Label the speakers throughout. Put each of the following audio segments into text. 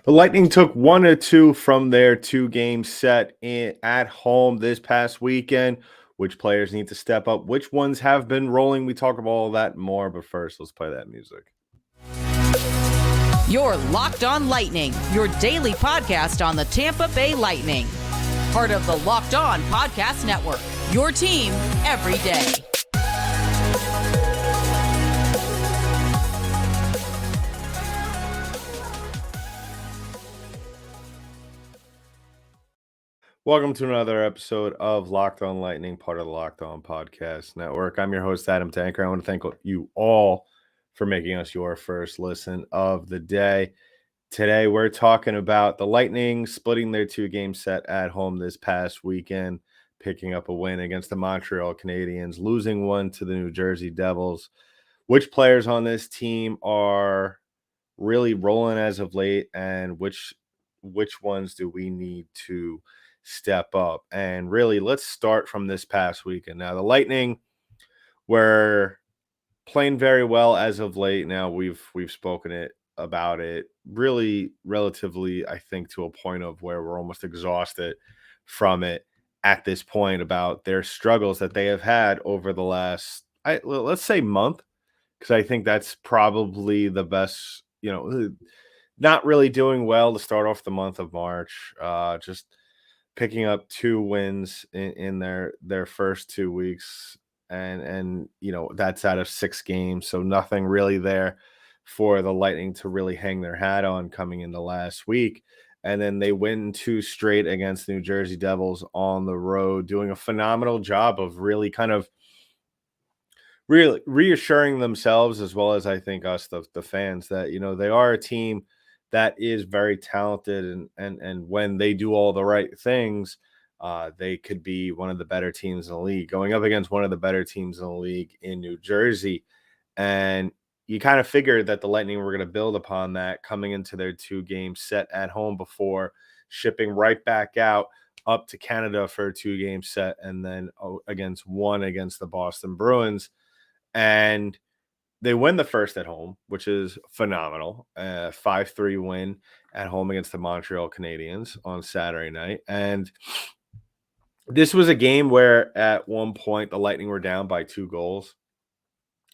Speaker 1: The Lightning took 1-2 from their two-game set at home this past weekend. Which players need to step up? Which ones have been rolling? We talk about all that and more, but first, let's play that music.
Speaker 2: You're Locked On Lightning, your daily podcast on the Tampa Bay Lightning. Part of the Locked On Podcast Network, your team every day.
Speaker 1: Welcome to another episode of Locked On Lightning, part of the Locked On Podcast Network. I'm your host, Adam Tanker. I want to thank you all for making us your first listen of the day. Today, we're talking about the Lightning splitting their two-game set at home this past weekend, picking up a win against the Montreal Canadiens, losing one to the New Jersey Devils. Which players on this team are really rolling as of late, and which ones do we need to step up? And really, let's start from this past weekend. Now, the Lightning were playing very well as of late. Now we've spoken about it really relatively, I think, to a point of where we're almost exhausted from it at this point about their struggles that they have had over the last let's say month, because I think that's probably the best, not really doing well to start off the month of March. Just picking up 2 wins in their first 2 weeks, and that's out of 6 games, so nothing really there for the Lightning to really hang their hat on coming into last week. And then they win 2 straight against the New Jersey Devils on the road, doing a phenomenal job of really kind of really reassuring themselves, as well as I think us, the fans, that they are a team that is very talented, and when they do all the right things, they could be one of the better teams in the league, going up against one of the better teams in the league in New Jersey. And you kind of figured that the Lightning were going to build upon that coming into their 2-game set at home before shipping right back out up to Canada for a 2-game set, and then against the Boston Bruins. And they win the first at home, which is phenomenal. 5-3 win at home against the Montreal Canadiens on Saturday night. And this was a game where at one point the Lightning were down by 2 goals.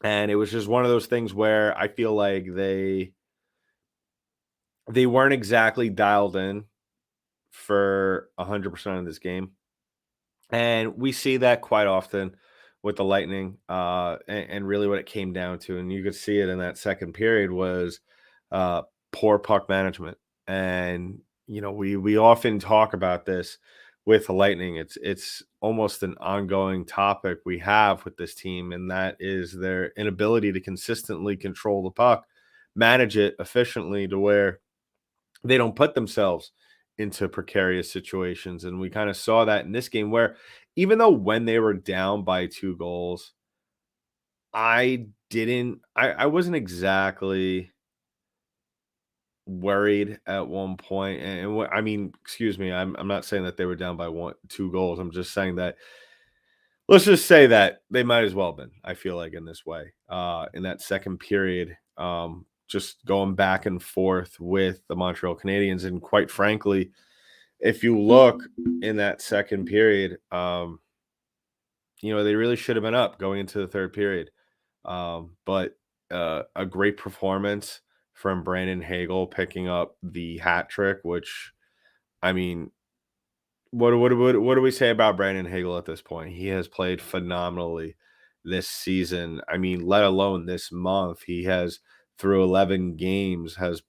Speaker 1: And it was just one of those things where I feel like they weren't exactly dialed in for 100% of this game. And we see that quite often with the Lightning, and really what it came down to, and you could see it in that second period, was poor puck management. And we often talk about this with the Lightning. It's almost an ongoing topic we have with this team, and that is their inability to consistently control the puck, manage it efficiently to where they don't put themselves into precarious situations. And we kind of saw that in this game, where even though when they were down by 2 goals, I wasn't exactly worried at one point. And what I mean, excuse me, I'm not saying that they were down by 2 goals. I'm just saying that, let's just say that they might as well have been, I feel like, in this way. In that second period, just going back and forth with the Montreal Canadiens. And quite frankly, if you look in that second period, they really should have been up going into the third period. But a great performance from Brandon Hagel, picking up the hat trick, which, I mean, what do we say about Brandon Hagel at this point? He has played phenomenally this season. I mean, let alone this month. He has, through 11 games, has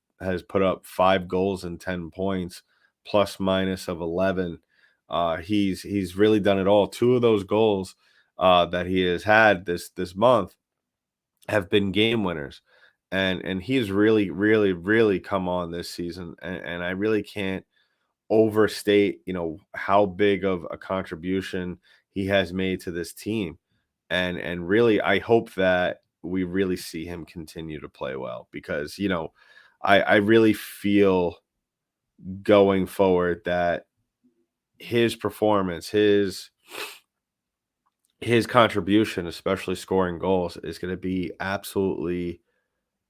Speaker 1: put up 5 goals and 10 points, plus minus of 11. He's really done it all. 2 of those goals that he has had this month have been game winners. And he's really, really, really come on this season. And I really can't overstate, how big of a contribution he has made to this team. And really, I hope that we really see him continue to play well, because, I really feel going forward that his performance, his contribution, especially scoring goals, is going to be absolutely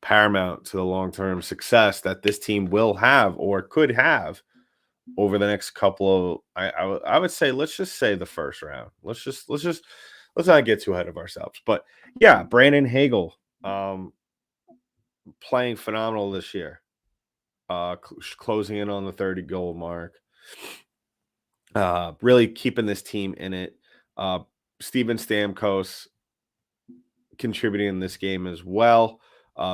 Speaker 1: paramount to the long-term success that this team will have or could have over the next couple of I would say, let's just say the first round. Let's not get too ahead of ourselves. But yeah, Brandon Hagel playing phenomenal this year. Closing in on the 30 goal mark. Really keeping this team in it. Steven Stamkos contributing in this game as well.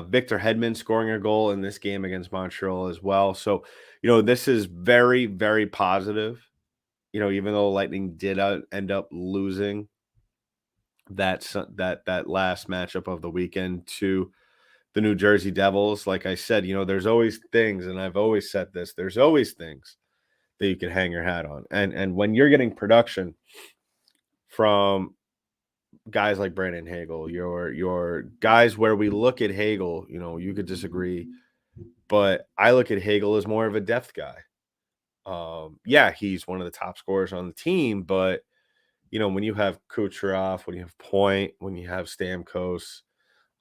Speaker 1: Victor Hedman scoring a goal in this game against Montreal as well. So, this is very, very positive. Even though Lightning did end up losing that last matchup of the weekend to the New Jersey Devils, like I said, there's always things, and I've always said this, there's always things that you can hang your hat on. And when you're getting production from guys like Brandon Hagel, your guys where we look at Hagel, you could disagree, but I look at Hagel as more of a depth guy. Yeah, he's one of the top scorers on the team, but when you have Kucherov, when you have Point, when you have Stamkos,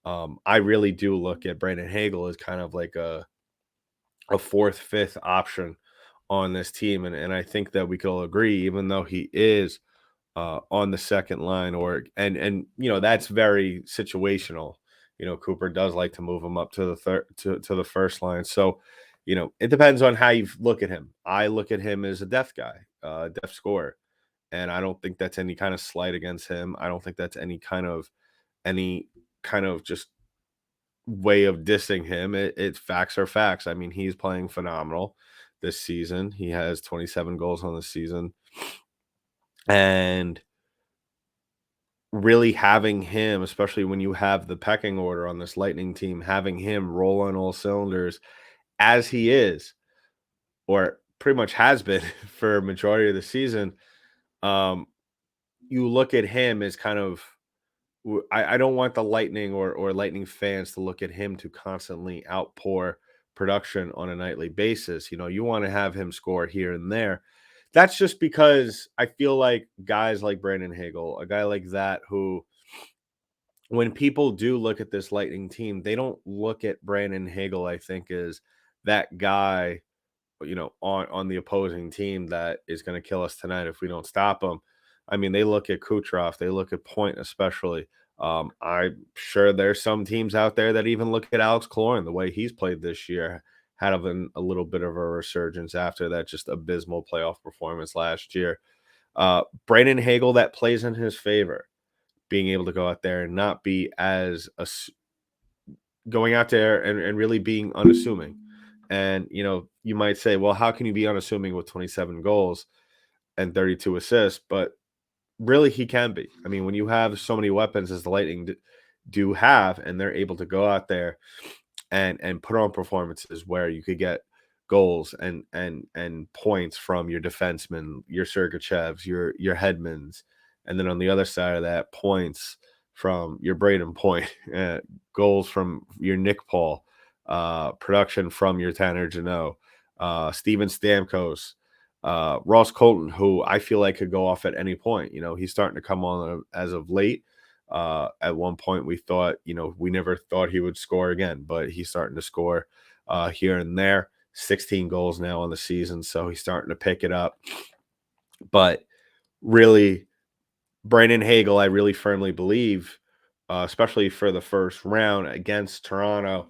Speaker 1: I really do look at Brandon Hagel as kind of like a fourth, fifth option on this team, and I think that we could all agree, even though he is on the second line, and that's very situational. Cooper does like to move him up to the third to the first line, so it depends on how you look at him. I look at him as a depth guy, depth scorer, and I don't think that's any kind of slight against him. I don't think that's any kind of just way of dissing him. It's facts are facts. I mean, he's playing phenomenal this season. He has 27 goals on the season. And really having him, especially when you have the pecking order on this Lightning team, having him roll on all cylinders as he is, or pretty much has been for a majority of the season, you look at him as kind of, I don't want the Lightning or Lightning fans to look at him to constantly outpour production on a nightly basis. You want to have him score here and there. That's just because I feel like guys like Brandon Hagel, a guy like that, who, when people do look at this Lightning team, they don't look at Brandon Hagel, I think, as that guy, on the opposing team that is going to kill us tonight if we don't stop him. I mean, they look at Kucherov, they look at Point especially. I'm sure there's some teams out there that even look at Alex Killorn, the way he's played this year, had a little bit of a resurgence after that just abysmal playoff performance last year. Brandon Hagel, that plays in his favor, being able to go out there and not be as going out there and really being unassuming. And, you might say, well, how can you be unassuming with 27 goals and 32 assists? But really, he can be. I mean, when you have so many weapons as the Lightning do have, and they're able to go out there and put on performances where you could get goals and points from your defensemen, your Sergachevs, your Hedmans, and then on the other side of that, points from your Braden Point, goals from your Nick Paul, production from your Tanner Jeannot, Steven Stamkos, Ross Colton, who I feel like could go off at any point. He's starting to come on as of late. At one point, we thought, we never thought he would score again, but he's starting to score here and there. 16 goals now on the season, so he's starting to pick it up. But really, Brandon Hagel, I really firmly believe, especially for the first round against Toronto,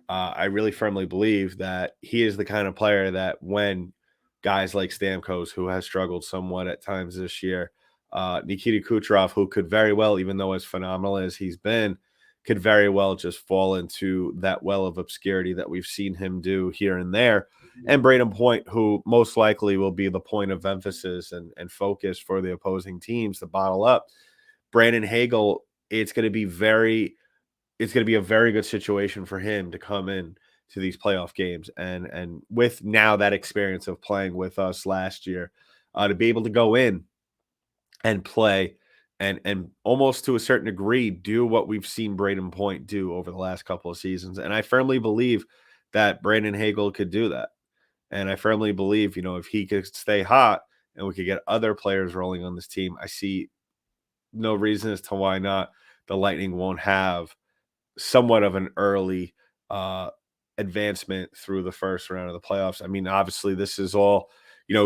Speaker 1: I really firmly believe that he is the kind of player that when guys like Stamkos, who has struggled somewhat at times this year, Nikita Kucherov, who could very well, even though as phenomenal as he's been, could very well just fall into that well of obscurity that we've seen him do here and there. And Braden Point, who most likely will be the point of emphasis and focus for the opposing teams to bottle up. Brandon Hagel, it's going to be a very good situation for him to come in to these playoff games. And with now that experience of playing with us last year, to be able to go in and play and almost to a certain degree do what we've seen Braden Point do over the last couple of seasons. And I firmly believe that Brandon Hagel could do that. And I firmly believe, if he could stay hot and we could get other players rolling on this team, I see no reason as to why not the Lightning won't have somewhat of an early advancement through the first round of the playoffs. I mean, obviously, this is all,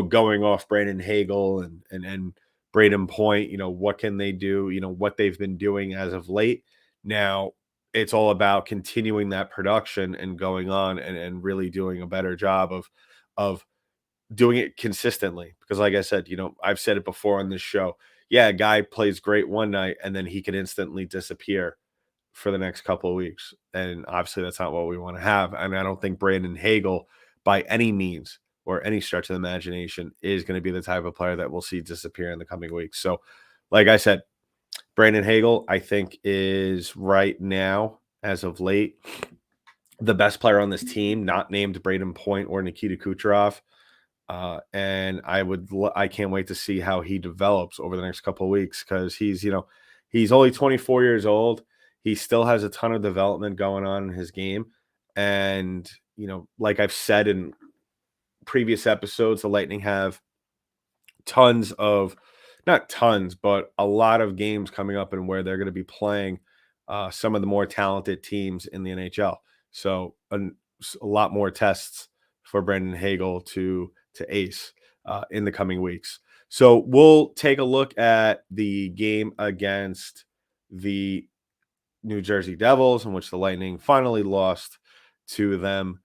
Speaker 1: going off Brandon Hagel and Braden Point. What can they do? What they've been doing as of late. Now, it's all about continuing that production and going on and really doing a better job of doing it consistently. Because, like I said, I've said it before on this show. Yeah, a guy plays great one night and then he can instantly disappear for the next couple of weeks. And obviously, that's not what we want to have. And I don't think Brandon Hagel, by any means or any stretch of the imagination, is going to be the type of player that we'll see disappear in the coming weeks. So, like I said, Brandon Hagel, I think, is right now, as of late, the best player on this team, not named Braden Point or Nikita Kucherov. And I can't wait to see how he develops over the next couple of weeks, because he's only 24 years old. He still has a ton of development going on in his game. And, like I've said in previous episodes, the Lightning have not tons, but a lot of games coming up and where they're going to be playing some of the more talented teams in the NHL. So a lot more tests for Brandon Hagel to ace in the coming weeks. So we'll take a look at the game against the New Jersey Devils, in which the Lightning finally lost to them.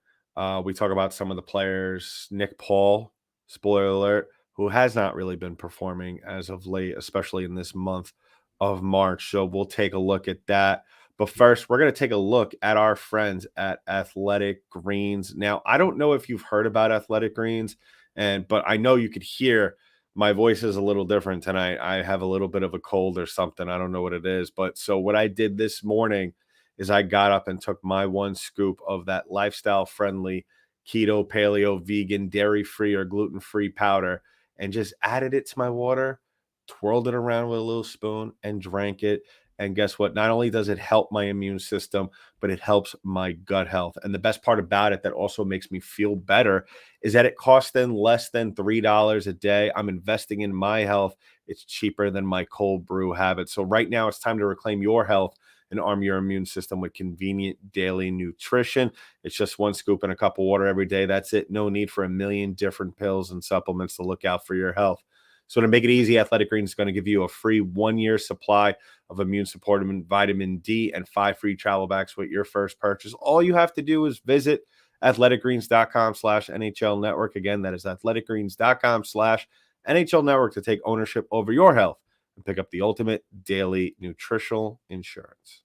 Speaker 1: We talk about some of the players. Nick Paul, spoiler alert, who has not really been performing as of late, especially in this month of March. So we'll take a look at that. But first, we're going to take a look at our friends at Athletic Greens. Now, I don't know if you've heard about Athletic Greens, but I know you could hear my voice is a little different tonight. I have a little bit of a cold or something. I don't know what it is. But so what I did this morning is I got up and took my one scoop of that lifestyle-friendly keto, paleo, vegan, dairy-free, or gluten-free powder and just added it to my water, twirled it around with a little spoon, and drank it. And guess what? Not only does it help my immune system, but it helps my gut health. And the best part about it that also makes me feel better is that it costs them less than $3 a day. I'm investing in my health. It's cheaper than my cold brew habit. So right now it's time to reclaim your health and arm your immune system with convenient daily nutrition. It's just one scoop in a cup of water every day. That's it. No need for a million different pills and supplements to look out for your health. So to make it easy, Athletic Greens is going to give you a free 1-year supply of immune support vitamin D and 5 free travel bags with your first purchase. All you have to do is visit athleticgreens.com/NHL network. Again, that is athleticgreens.com/NHL network to take ownership over your health and pick up the ultimate daily nutritional insurance.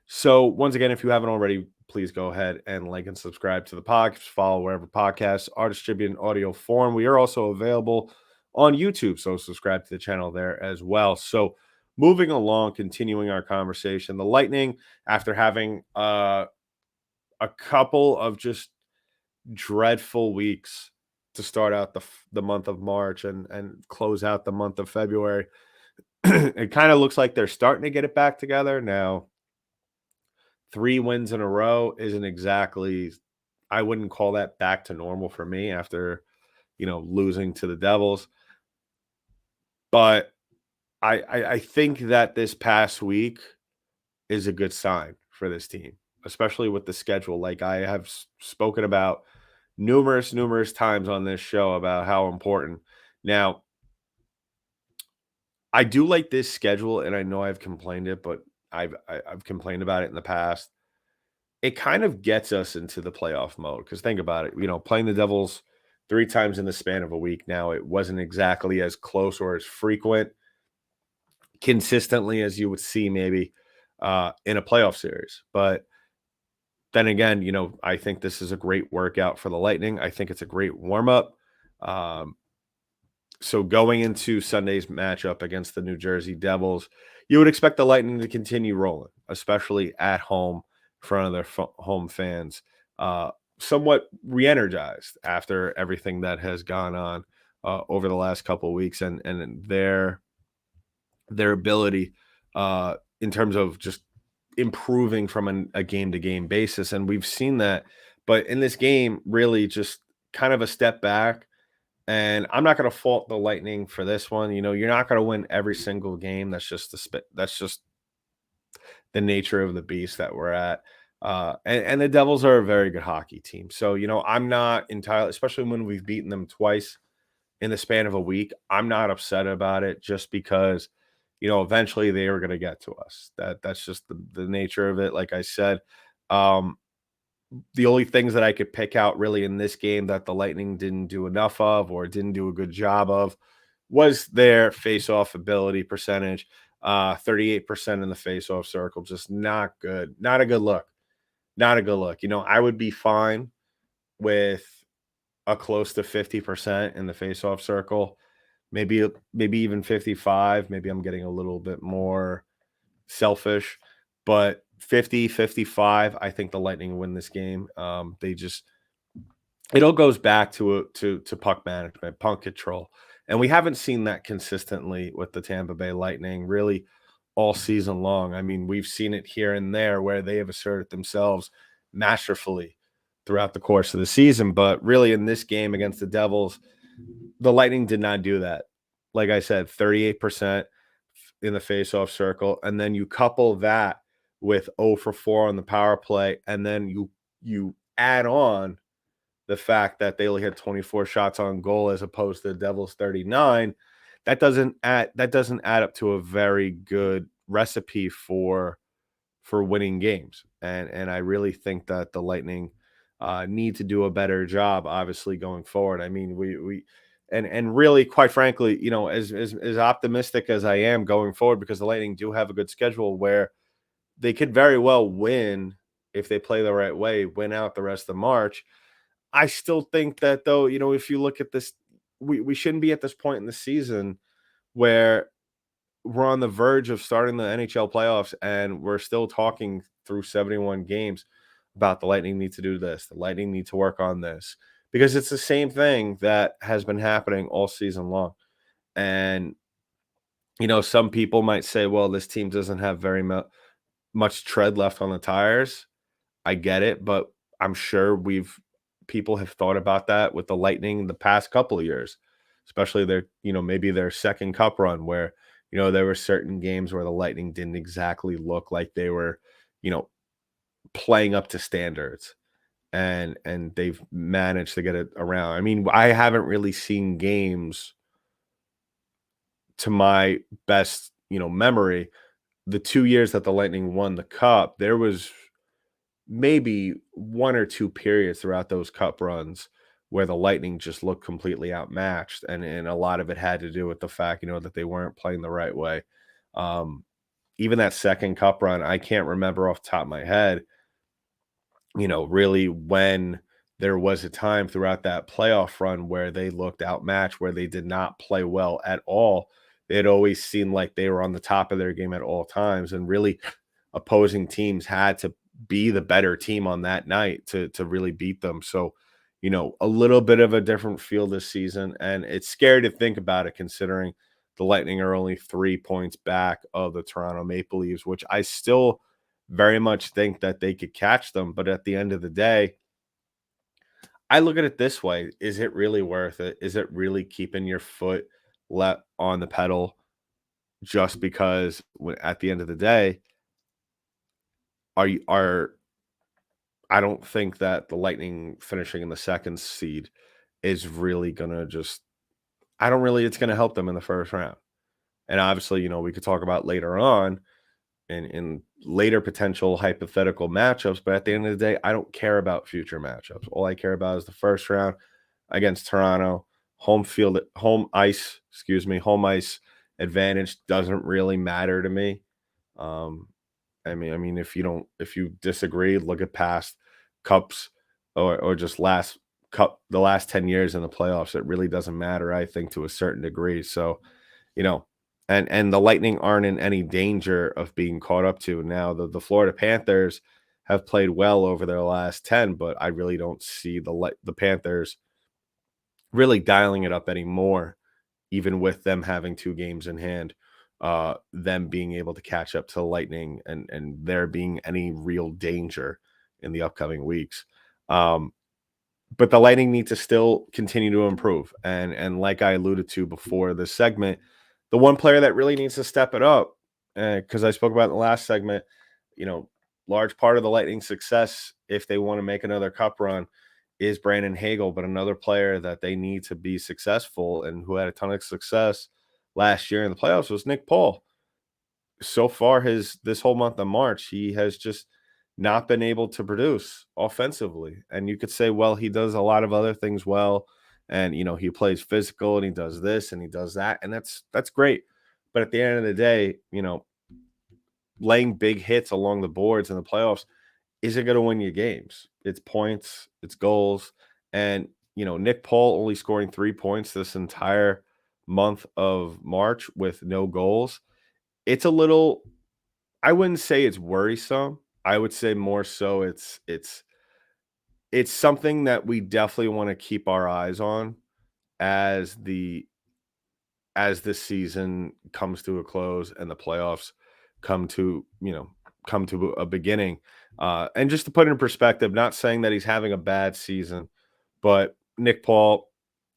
Speaker 1: So once again, if you haven't already, please go ahead and like and subscribe to the podcast. Follow wherever podcasts are distributed in audio form. We are also available on YouTube, so subscribe to the channel there as well. So moving along, continuing our conversation, the Lightning, after having a couple of just dreadful weeks to start out the month of March and close out the month of February, it kind of looks like they're starting to get it back together now. 3 wins in a row isn't exactly, I wouldn't call that back to normal for me after, losing to the Devils. But I think that this past week is a good sign for this team, especially with the schedule. Like I have spoken about numerous times on this show about how important. Now, I do like this schedule, and I know I've complained it, but I've complained about it in the past. It kind of gets us into the playoff mode, because think about it, playing the Devils 3 times in the span of a week. Now, it wasn't exactly as close or as frequent consistently as you would see maybe in a playoff series. But then again, I think this is a great workout for the Lightning. I think it's a great warm-up. So going into Sunday's matchup against the New Jersey Devils, you would expect the Lightning to continue rolling, especially at home in front of their home fans, somewhat re-energized after everything that has gone on over the last couple of weeks, and their ability in terms of just improving from a game-to-game basis. And we've seen that. But in this game, really just kind of a step back. And I'm not going to fault the Lightning for this one. You're not going to win every single game. That's just the nature of the beast that we're at. And the Devils are a very good hockey team. So, I'm not entirely, especially when we've beaten them twice in the span of a week, I'm not upset about it just because, eventually they were going to get to us. That's just the nature of it. Like I said, um, the only things that I could pick out really in this game that the Lightning didn't do enough of or didn't do a good job of was their face-off ability percentage. 38% in the face-off circle, just not good. Not a good look. Not a good look. I would be fine with a close to 50% in the face-off circle. Maybe even 55. Maybe I'm getting a little bit more selfish, but 50, 55, I think the Lightning win this game. It all goes back to puck management, puck control. And we haven't seen that consistently with the Tampa Bay Lightning really all season long. I mean, we've seen it here and there where they have asserted themselves masterfully throughout the course of the season, but really in this game against the Devils, the Lightning did not do that. Like I said, 38% in the faceoff circle, and then you couple that with 0 for 4 on the power play, and then you add on the fact that they only had 24 shots on goal as opposed to the Devils 39. That doesn't add up to a very good recipe for winning games. And I really think that the Lightning need to do a better job, obviously, going forward. I mean, we and really, quite frankly, as optimistic as I am going forward, because the Lightning do have a good schedule where they could very well win if they play the right way, win out the rest of March. I still think that though, if you look at this, we shouldn't be at this point in the season where we're on the verge of starting the NHL playoffs and we're still talking through 71 games about the Lightning need to do this, the Lightning need to work on this, because it's the same thing that has been happening all season long. And, some people might say, well, this team doesn't have very much tread left on the tires. I get it, but I'm sure people have thought about that with the Lightning the past couple of years, especially maybe their second cup run where, there were certain games where the Lightning didn't exactly look like they were, playing up to standards, and they've managed to get it around. I mean, I haven't really seen games to my best, memory. The 2 years that the Lightning won the cup, there was maybe 1 or 2 periods throughout those cup runs where the Lightning just looked completely outmatched, and a lot of it had to do with the fact, that they weren't playing the right way. Even that second cup run, I can't remember off the top of my head, really when there was a time throughout that playoff run where they looked outmatched, where they did not play well at all. It always seemed like they were on the top of their game at all times, and really opposing teams had to be the better team on that night to really beat them. So, a little bit of a different feel this season, and it's scary to think about it considering the Lightning are only 3 points back of the Toronto Maple Leafs, which I still very much think that they could catch them. But at the end of the day, I look at it this way. Is it really worth it? Is it really keeping your foot let on the pedal just because at the end of the day, are I don't think that the Lightning finishing in the second seed is really gonna it's gonna help them in the first round. And obviously, we could talk about later on in later potential hypothetical matchups, but at the end of the day, I don't care about future matchups. All I care about is the first round against Toronto. Home ice advantage doesn't really matter to me. Um, I mean, if you disagree, look at past cups or just the last 10 years in the playoffs. It really doesn't matter, I think, to a certain degree. So, you know, and the Lightning aren't in any danger of being caught up to. Now, the Florida Panthers have played well over their last 10, but I really don't see the Panthers really dialing it up anymore, even with them having 2 games in hand, them being able to catch up to the Lightning and there being any real danger in the upcoming weeks. Um, but the Lightning need to still continue to improve. And like I alluded to before this segment, the one player that really needs to step it up, because I spoke about in the last segment, you know, large part of the Lightning's success, if they want to make another cup run, is Brandon Hagel. But another player that they need to be successful and who had a ton of success last year in the playoffs was Nick Paul. So far, this whole month of March, he has just not been able to produce offensively. And you could say, well, he does a lot of other things well, and he plays physical and he does this and he does that, and that's great. But at the end of the day, laying big hits along the boards in the playoffs isn't going to win you games. It's points, it's goals, and Nick Paul only scoring 3 points this entire month of March with no goals. It's a little, I wouldn't say it's worrisome. I would say more so it's something that we definitely want to keep our eyes on as this season comes to a close and the playoffs come to come to a beginning. And just to put it in perspective, not saying that he's having a bad season, but Nick Paul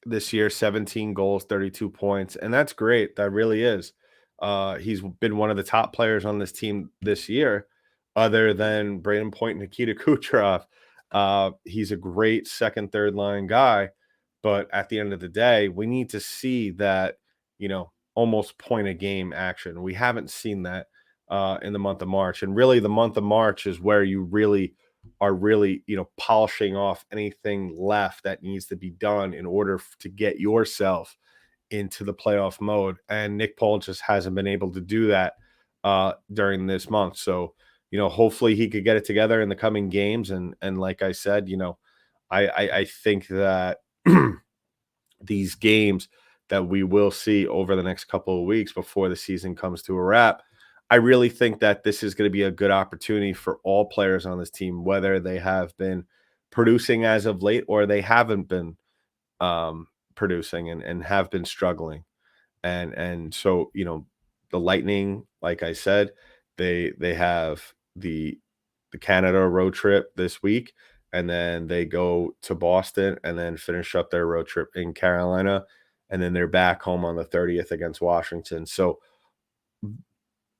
Speaker 1: this year, 17 goals, 32 points, and that's great. That really is. He's been one of the top players on this team this year, other than Braden Point and Nikita Kucherov. He's a great second, third line guy, but at the end of the day, we need to see that almost point a game action. We haven't seen that in the month of March. And really, the month of March is where you really are polishing off anything left that needs to be done in order to get yourself into the playoff mode. And Nick Paul just hasn't been able to do that during this month. So, hopefully he could get it together in the coming games. And like I said, I think that these games that we will see over the next couple of weeks before the season comes to a wrap, I really think that this is going to be a good opportunity for all players on this team, whether they have been producing as of late or they haven't been producing and have been struggling. And so, the Lightning, like I said, they have the Canada road trip this week, and then they go to Boston and then finish up their road trip in Carolina, and then they're back home on the 30th against Washington. So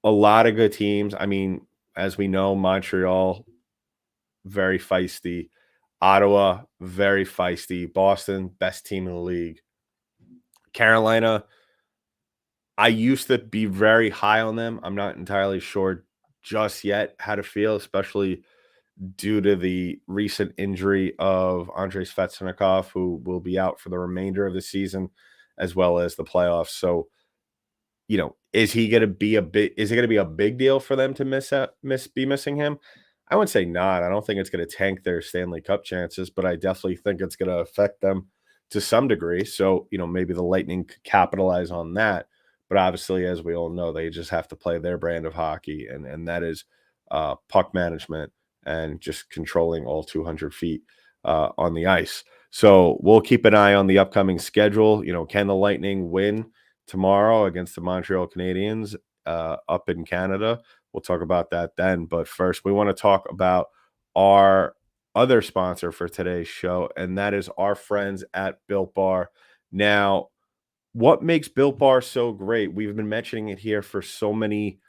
Speaker 1: a lot of good teams. I mean, as we know, Montreal, very feisty. Ottawa, very feisty. Boston, best team in the league. Carolina, I used to be very high on them. I'm not entirely sure just yet how to feel, especially due to the recent injury of Andrei Svechnikov, who will be out for the remainder of the season as well as the playoffs. So, is he going to be is it going to be a big deal for them to be missing him? I would say not. I don't think it's going to tank their Stanley Cup chances, but I definitely think it's going to affect them to some degree. So, maybe the Lightning could capitalize on that. But obviously, as we all know, they just have to play their brand of hockey, and that is puck management and just controlling all 200 feet on the ice. So we'll keep an eye on the upcoming schedule. Can the Lightning win tomorrow against the Montreal Canadiens up in Canada? We'll talk about that then. But first, we want to talk about our other sponsor for today's show, and that is our friends at Built Bar. Now, what makes Built Bar so great? We've been mentioning it here for so many.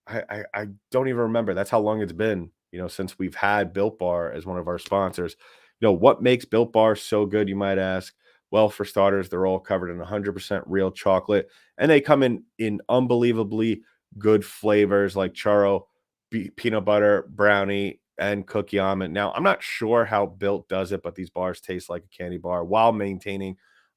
Speaker 1: I don't even remember. That's how long it's been, since we've had Built Bar as one of our sponsors. What makes Built Bar so good, you might ask? Well, for starters, they're all covered in 100% real chocolate, and they come in unbelievably good flavors like churro, peanut butter, brownie, and cookie almond. Now, I'm not sure how Built does it, but these bars taste like a candy bar while maintaining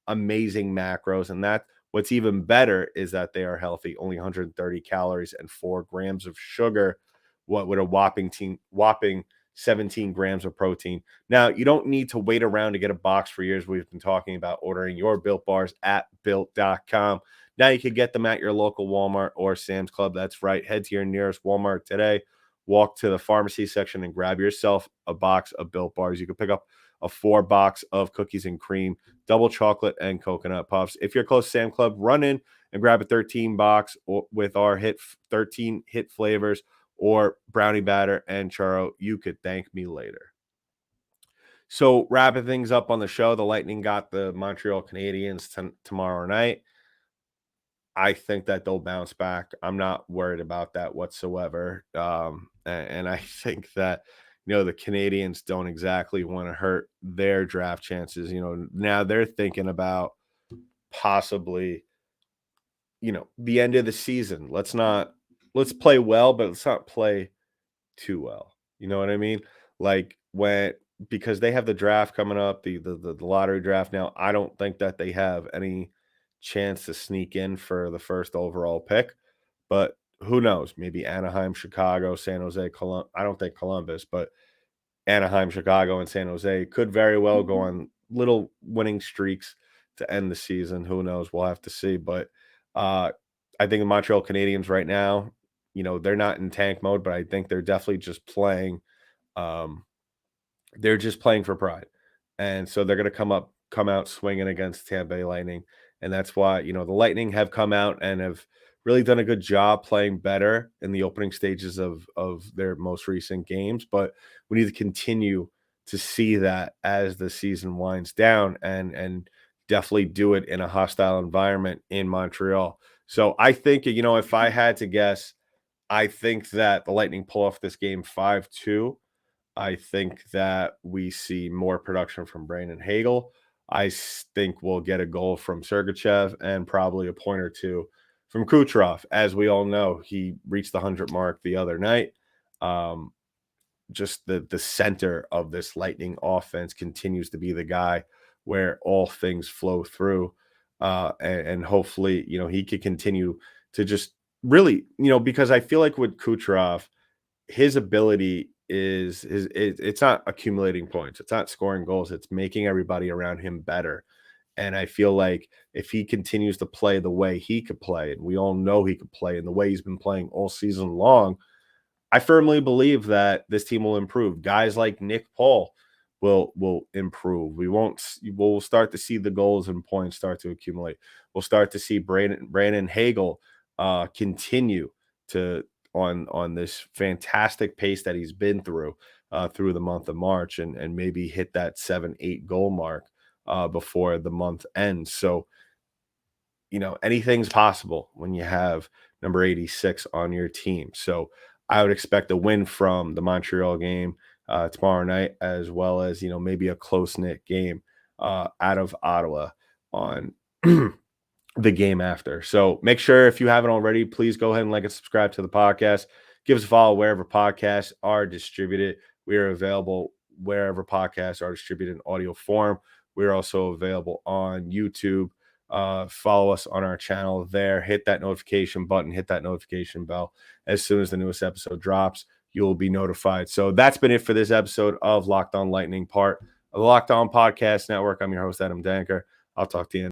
Speaker 1: amazing macros, and that what's even better is that they are healthy, only 130 calories and 4 grams of sugar, what with a whopping 17 grams of protein. Now, you don't need to wait around to get a box for years. We've been talking about ordering your Built Bars at Built.com. Now you can get them at your local Walmart or Sam's Club. That's right. Head to your nearest Walmart today, walk to the pharmacy section and grab yourself a box of Built Bars. You can pick up a 4-box of cookies and cream, double chocolate, and coconut puffs. If you're close to Sam Club, run in and grab a 13-box with our 13 hit flavors or brownie batter and churro. You could thank me later. So wrapping things up on the show, the Lightning got the Montreal Canadiens tomorrow night. I think that they'll bounce back. I'm not worried about that whatsoever. And I think that, the Canadians don't exactly want to hurt their draft chances. Now they're thinking about possibly, the end of the season. Let's play well, but let's not play too well. You know what I mean? Like because they have the draft coming up, the lottery draft now. I don't think that they have any chance to sneak in for the first overall pick, but who knows? Maybe Anaheim, Chicago, San Jose, I don't think Columbus, but Anaheim, Chicago, and San Jose could very well go on little winning streaks to end the season. Who knows? We'll have to see. But I think the Montreal Canadiens right now, they're not in tank mode, but I think they're definitely just playing. Um, they're just playing for pride, and so they're going to come out swinging against Tampa Bay Lightning, and that's why the Lightning have come out and have really done a good job playing better in the opening stages of their most recent games. But we need to continue to see that as the season winds down, and definitely do it in a hostile environment in Montreal. So I think if I had to guess, I think that the Lightning pull off this game 5-2. I think that we see more production from Brandon Hagel. Think we'll get a goal from Sergachev and probably a point or two from Kucherov. As we all know, he reached the 100 mark the other night. Just the center of this Lightning offense continues to be the guy where all things flow through. And hopefully, he could continue to just really, because I feel like with Kucherov, his ability it's not accumulating points. It's not scoring goals. It's making everybody around him better. And I feel like if he continues to play the way he could play, and we all know he could play, and the way he's been playing all season long, I firmly believe that this team will improve. Guys like Nick Paul will improve. We'll start to see the goals and points start to accumulate. We'll start to see Brandon Hagel continue to on this fantastic pace that he's been through the month of March, and maybe hit that 7-8 goal mark before the month ends. So anything's possible when you have number 86 on your team. So I would expect a win from the Montreal game tomorrow night, as well as maybe a close-knit game out of Ottawa on the game after. So make sure, if you haven't already, please go ahead and like and subscribe to the podcast. Give us a follow wherever podcasts are distributed. We are available wherever podcasts are distributed in audio form. We're also available on YouTube. Follow us on our channel there. Hit that notification button. Hit that notification bell. As soon as the newest episode drops, you'll be notified. So that's been it for this episode of Locked On Lightning, part of the Locked On Podcast Network. I'm your host, Adam Danker. I'll talk to you